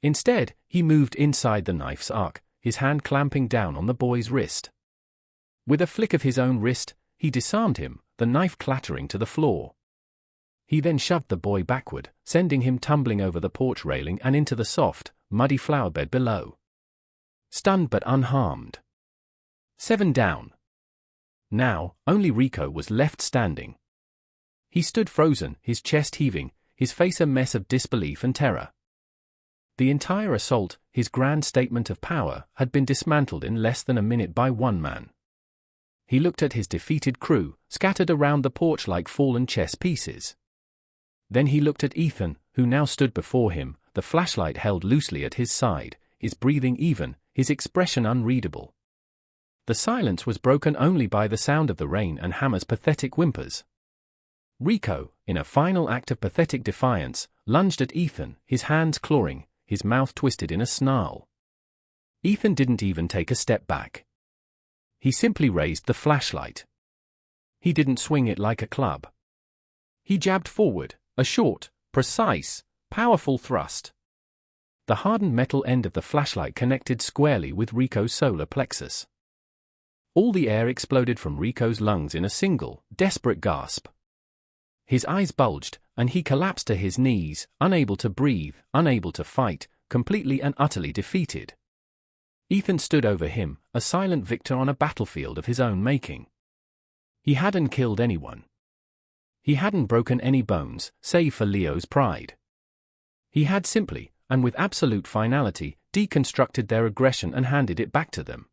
Instead, he moved inside the knife's arc, his hand clamping down on the boy's wrist. With a flick of his own wrist, he disarmed him, the knife clattering to the floor. He then shoved the boy backward, sending him tumbling over the porch railing and into the soft, muddy flower bed below. Stunned but unharmed. 7 down. Now, only Rico was left standing. He stood frozen, his chest heaving, his face a mess of disbelief and terror. The entire assault, his grand statement of power, had been dismantled in less than a minute by one man. He looked at his defeated crew, scattered around the porch like fallen chess pieces. Then he looked at Ethan, who now stood before him, the flashlight held loosely at his side, his breathing even, his expression unreadable. The silence was broken only by the sound of the rain and Hammer's pathetic whimpers. Rico, in a final act of pathetic defiance, lunged at Ethan, his hands clawing, his mouth twisted in a snarl. Ethan didn't even take a step back. He simply raised the flashlight. He didn't swing it like a club. He jabbed forward, a short, precise, powerful thrust. The hardened metal end of the flashlight connected squarely with Rico's solar plexus. All the air exploded from Rico's lungs in a single, desperate gasp. His eyes bulged, and he collapsed to his knees, unable to breathe, unable to fight, completely and utterly defeated. Ethan stood over him, a silent victor on a battlefield of his own making. He hadn't killed anyone. He hadn't broken any bones, save for Leo's pride. He had simply, and with absolute finality, deconstructed their aggression and handed it back to them.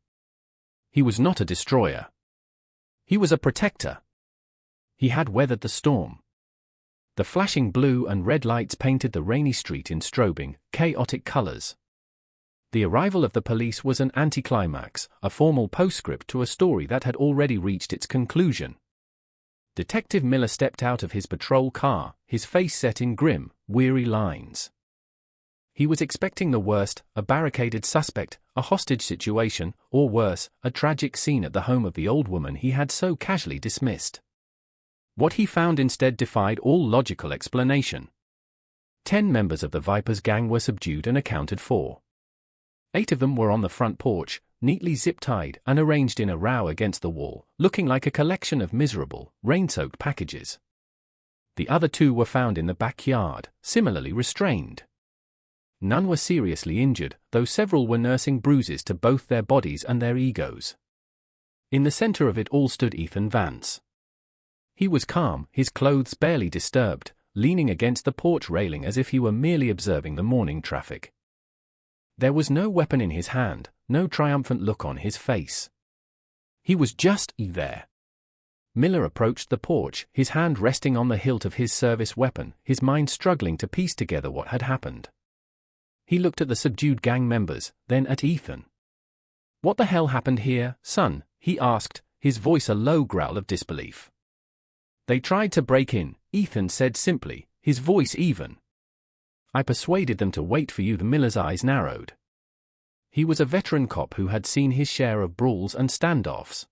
He was not a destroyer. He was a protector. He had weathered the storm. The flashing blue and red lights painted the rainy street in strobing, chaotic colors. The arrival of the police was an anticlimax, a formal postscript to a story that had already reached its conclusion. Detective Miller stepped out of his patrol car, his face set in grim, weary lines. He was expecting the worst, a barricaded suspect, a hostage situation, or worse, a tragic scene at the home of the old woman he had so casually dismissed. What he found instead defied all logical explanation. 10 members of the Vipers gang were subdued and accounted for. 8 of them were on the front porch, neatly zip-tied and arranged in a row against the wall, looking like a collection of miserable, rain-soaked packages. The other 2 were found in the backyard, similarly restrained. None were seriously injured, though several were nursing bruises to both their bodies and their egos. In the center of it all stood Ethan Vance. He was calm, his clothes barely disturbed, leaning against the porch railing as if he were merely observing the morning traffic. There was no weapon in his hand, no triumphant look on his face. He was just there. Miller approached the porch, his hand resting on the hilt of his service weapon, his mind struggling to piece together what had happened. He looked at the subdued gang members, then at Ethan. "What the hell happened here, son?" he asked, his voice a low growl of disbelief. "They tried to break in," Ethan said simply, his voice even. "I persuaded them to wait for you." The Miller's eyes narrowed. He was a veteran cop who had seen his share of brawls and standoffs.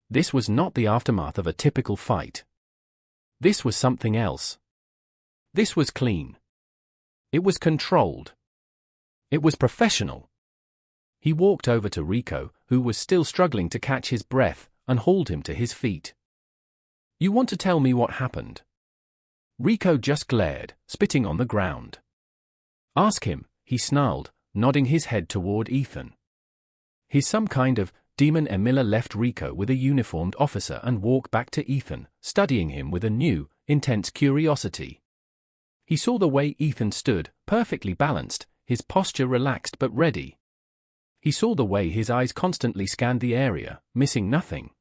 This was not the aftermath of a typical fight. This was something else. This was clean. It was controlled. It was professional. He walked over to Rico, who was still struggling to catch his breath, and hauled him to his feet. "You want to tell me what happened?" Rico just glared, spitting on the ground. "Ask him," he snarled, nodding his head toward Ethan. "He's some kind of demon." Miller left Rico with a uniformed officer and walked back to Ethan, studying him with a new, intense curiosity. He saw the way Ethan stood, perfectly balanced, his posture relaxed but ready. He saw the way his eyes constantly scanned the area, missing nothing.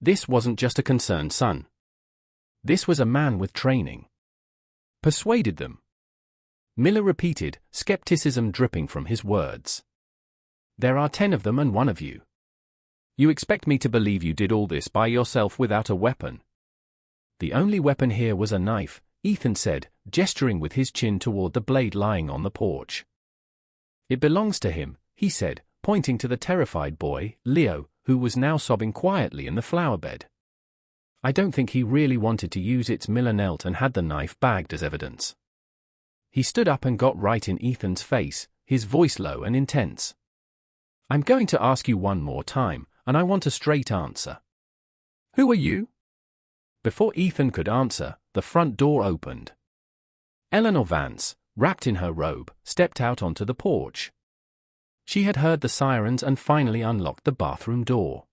This wasn't just a concerned son. This was a man with training. "Persuaded them?" Miller repeated, skepticism dripping from his words. "There are 10 of them and 1 of you. You expect me to believe you did all this by yourself without a weapon?" "The only weapon here was a knife," Ethan said, gesturing with his chin toward the blade lying on the porch. "It belongs to him," he said, pointing to the terrified boy, Leo, who was now sobbing quietly in the flower bed. "I don't think he really wanted to use it." Miller knelt and had the knife bagged as evidence. He stood up and got right in Ethan's face, his voice low and intense. "I'm going to ask you one more time, and I want a straight answer. Who are you?" Before Ethan could answer, the front door opened. Eleanor Vance, wrapped in her robe, stepped out onto the porch. She had heard the sirens and finally unlocked the bathroom door.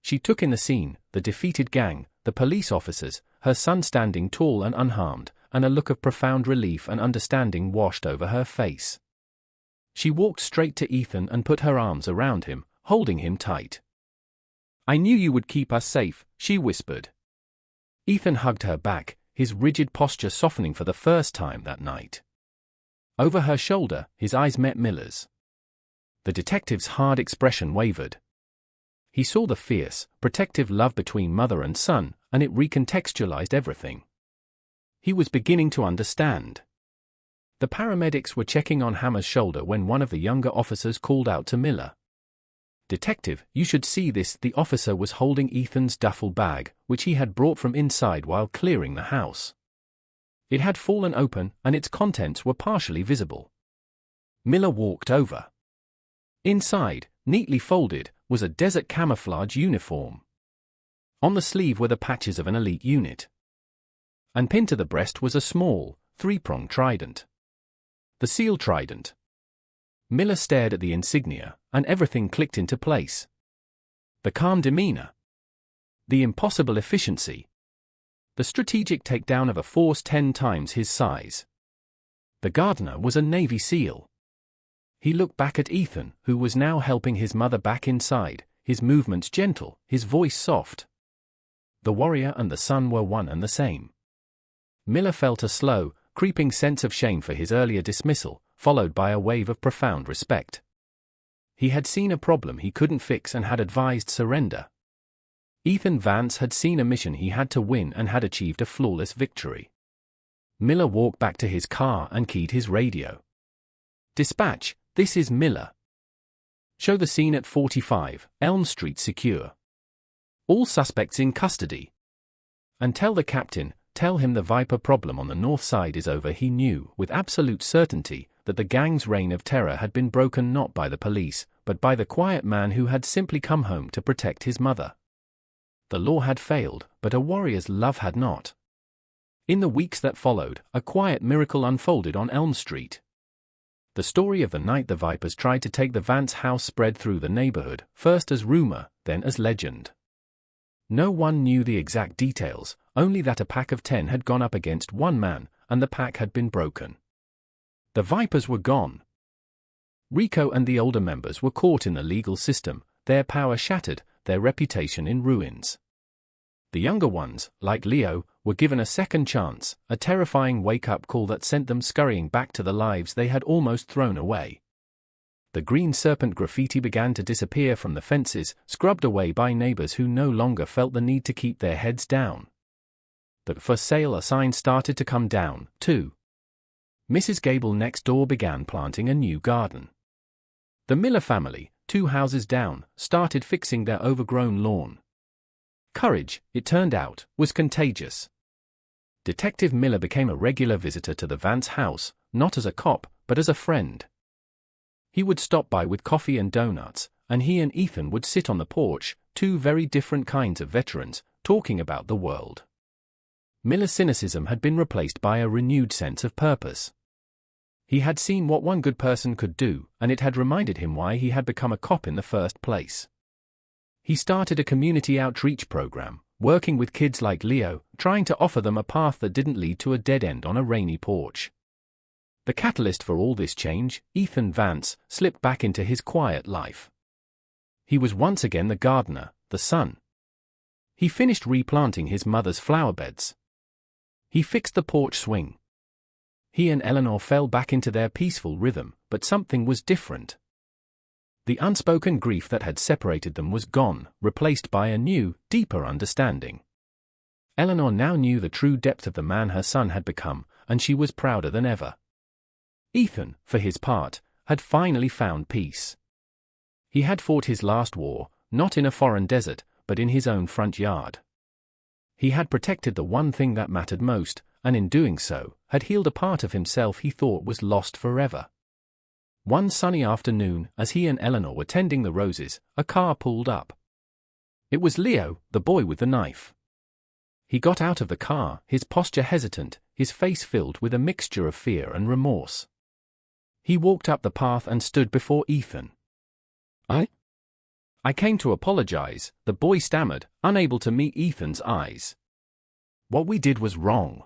She took in the scene, the defeated gang, the police officers, her son standing tall and unharmed, and a look of profound relief and understanding washed over her face. She walked straight to Ethan and put her arms around him, holding him tight. "I knew you would keep us safe," she whispered. Ethan hugged her back, his rigid posture softening for the first time that night. Over her shoulder, his eyes met Miller's. The detective's hard expression wavered. He saw the fierce, protective love between mother and son, and it recontextualized everything. He was beginning to understand. The paramedics were checking on Hammer's shoulder when one of the younger officers called out to Miller. "Detective, you should see this." The officer was holding Ethan's duffel bag, which he had brought from inside while clearing the house. It had fallen open, and its contents were partially visible. Miller walked over. Inside, neatly folded, was a desert camouflage uniform. On the sleeve were the patches of an elite unit. And pinned to the breast was a small, three-pronged trident. The SEAL trident. Miller stared at the insignia, and everything clicked into place. The calm demeanor. The impossible efficiency. The strategic takedown of a force 10 times his size. The gardener was a Navy SEAL. He looked back at Ethan, who was now helping his mother back inside, his movements gentle, his voice soft. The warrior and the son were one and the same. Miller felt a slow, creeping sense of shame for his earlier dismissal, followed by a wave of profound respect. He had seen a problem he couldn't fix and had advised surrender. Ethan Vance had seen a mission he had to win and had achieved a flawless victory. Miller walked back to his car and keyed his radio. "Dispatch, this is Miller. Show the scene at 45, Elm Street secure. All suspects in custody. And tell the captain, tell him the Viper problem on the north side is over." He knew, with absolute certainty, that the gang's reign of terror had been broken not by the police, but by the quiet man who had simply come home to protect his mother. The law had failed, but a warrior's love had not. In the weeks that followed, a quiet miracle unfolded on Elm Street. The story of the night the Vipers tried to take the Vance house spread through the neighborhood, first as rumor, then as legend. No one knew the exact details, only that a pack of 10 had gone up against one man, and the pack had been broken. The Vipers were gone. Rico and the older members were caught in the legal system, their power shattered, their reputation in ruins. The younger ones, like Leo, were given a second chance, a terrifying wake-up call that sent them scurrying back to the lives they had almost thrown away. The green serpent graffiti began to disappear from the fences, scrubbed away by neighbors who no longer felt the need to keep their heads down. The "for sale" sign started to come down, too. Mrs. Gable next door began planting a new garden. The Miller family, 2 houses down, started fixing their overgrown lawn. Courage, it turned out, was contagious. Detective Miller became a regular visitor to the Vance house, not as a cop, but as a friend. He would stop by with coffee and donuts, and he and Ethan would sit on the porch, 2 very different kinds of veterans, talking about the world. Miller's cynicism had been replaced by a renewed sense of purpose. He had seen what one good person could do, and it had reminded him why he had become a cop in the first place. He started a community outreach program, working with kids like Leo, trying to offer them a path that didn't lead to a dead end on a rainy porch. The catalyst for all this change, Ethan Vance, slipped back into his quiet life. He was once again the gardener, the son. He finished replanting his mother's flower beds. He fixed the porch swing. He and Eleanor fell back into their peaceful rhythm, but something was different. The unspoken grief that had separated them was gone, replaced by a new, deeper understanding. Eleanor now knew the true depth of the man her son had become, and she was prouder than ever. Ethan, for his part, had finally found peace. He had fought his last war, not in a foreign desert, but in his own front yard. He had protected the one thing that mattered most, and in doing so, had healed a part of himself he thought was lost forever. One sunny afternoon, as he and Eleanor were tending the roses, a car pulled up. It was Leo, the boy with the knife. He got out of the car, his posture hesitant, his face filled with a mixture of fear and remorse. He walked up the path and stood before Ethan. I came to apologize, the boy stammered, unable to meet Ethan's eyes. What we did was wrong.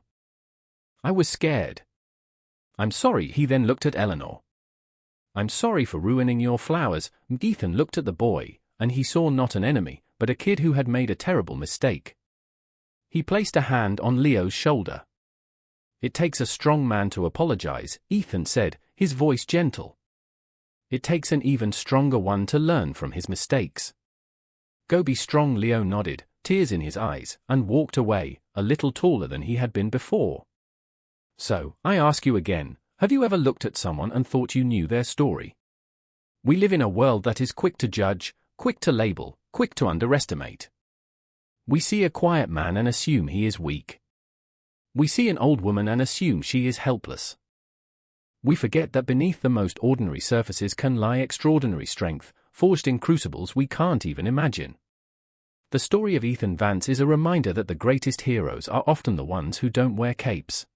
I was scared. I'm sorry. He then looked at Eleanor. I'm sorry for ruining your flowers. Ethan looked at the boy, and he saw not an enemy, but a kid who had made a terrible mistake. He placed a hand on Leo's shoulder. It takes a strong man to apologize, Ethan said, his voice gentle. It takes an even stronger one to learn from his mistakes. Go be strong. Leo nodded, tears in his eyes, and walked away, a little taller than he had been before. So, I ask you again, have you ever looked at someone and thought you knew their story? We live in a world that is quick to judge, quick to label, quick to underestimate. We see a quiet man and assume he is weak. We see an old woman and assume she is helpless. We forget that beneath the most ordinary surfaces can lie extraordinary strength, forged in crucibles we can't even imagine. The story of Ethan Vance is a reminder that the greatest heroes are often the ones who don't wear capes.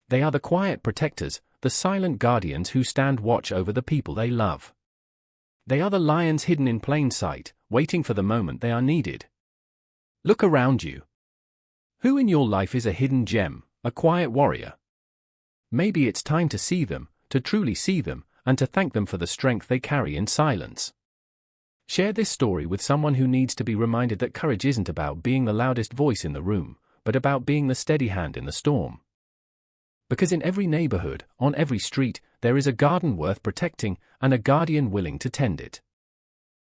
They are the quiet protectors, the silent guardians who stand watch over the people they love. They are the lions hidden in plain sight, waiting for the moment they are needed. Look around you. Who in your life is a hidden gem, a quiet warrior? Maybe it's time to see them, to truly see them, and to thank them for the strength they carry in silence. Share this story with someone who needs to be reminded that courage isn't about being the loudest voice in the room, but about being the steady hand in the storm. Because in every neighborhood, on every street, there is a garden worth protecting, and a guardian willing to tend it.